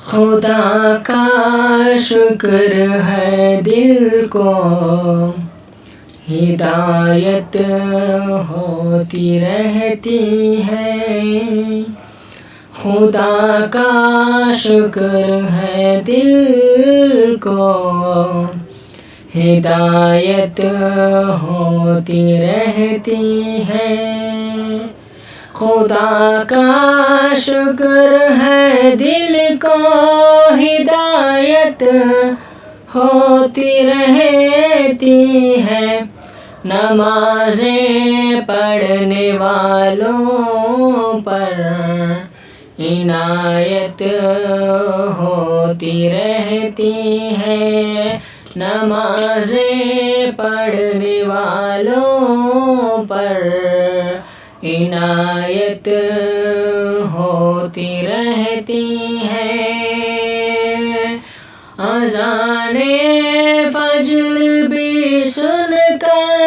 خدا کا شکر ہے دل کو ہدایت ہوتی رہتی ہے، خدا کا شکر ہے دل کو ہدایت ہوتی رہتی ہے، خدا کا شکر ہے دل کو ہدایت ہوتی رہتی ہے، نمازیں پڑھنے والوں پر عنایت ہوتی رہتی ہے، نمازیں پڑھنے والوں پر عنایت ہوتی رہتی ہے، اذان فجر بھی سن کر،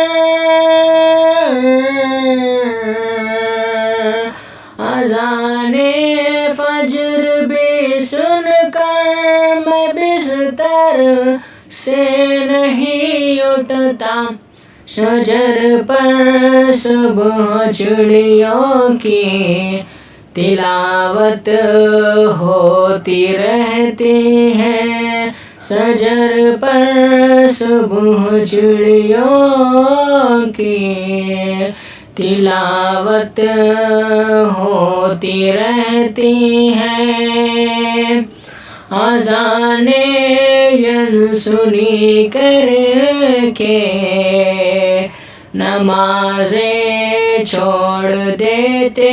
اذان فجر بھی سن کر میں بستر سے نہیں اٹھتا، شجر پر صبح چڑیوں کی تلاوت ہوتی رہتی ہے، شجر پر صبح چڑیوں کی تلاوت ہوتی رہتی ہے، اذان سنی کر کے نمازیں چھوڑ دیتے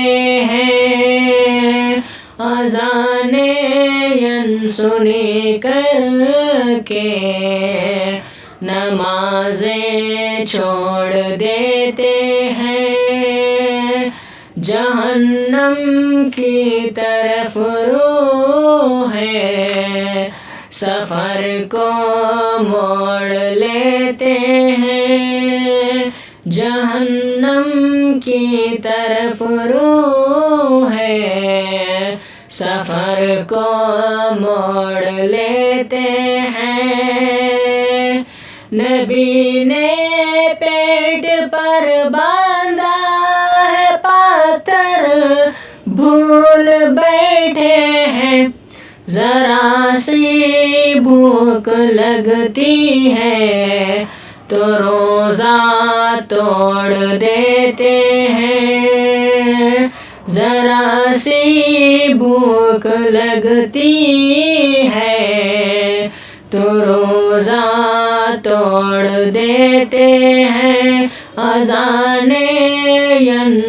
ہیں، اذان سنی کر کے نمازیں چھوڑ دیتے ہیں، جہنم کی طرف روح ہے سفر کو موڑ لیتے ہیں، جہنم کی طرف روح ہے سفر کو موڑ لیتے ہیں، نبی نے پیٹ پر باندھا ہے پاتھر بھول بیٹھے ہیں، ذرا سی بھوک لگتی ہے تو روزہ توڑ دیتے ہیں، ذرا سی بھوک لگتی ہے تو روزہ توڑ دیتے ہیں، اذان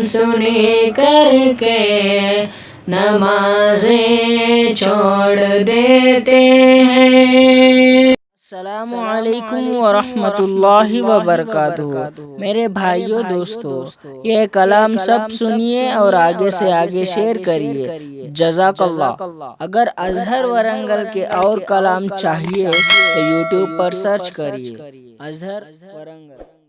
سنی کر کے نمازیں چھوڑ دیتے ہیں۔ السلام علیکم ورحمۃ اللہ وبرکاتہ۔ میرے بھائیوں دوستو، یہ کلام سب سنیے اور آگے سے آگے شیئر کریے، جزاک اللہ۔ اگر اظہر ورنگل کے اور کلام چاہیے تو یوٹیوب پر سرچ کریے، اظہر ورنگل۔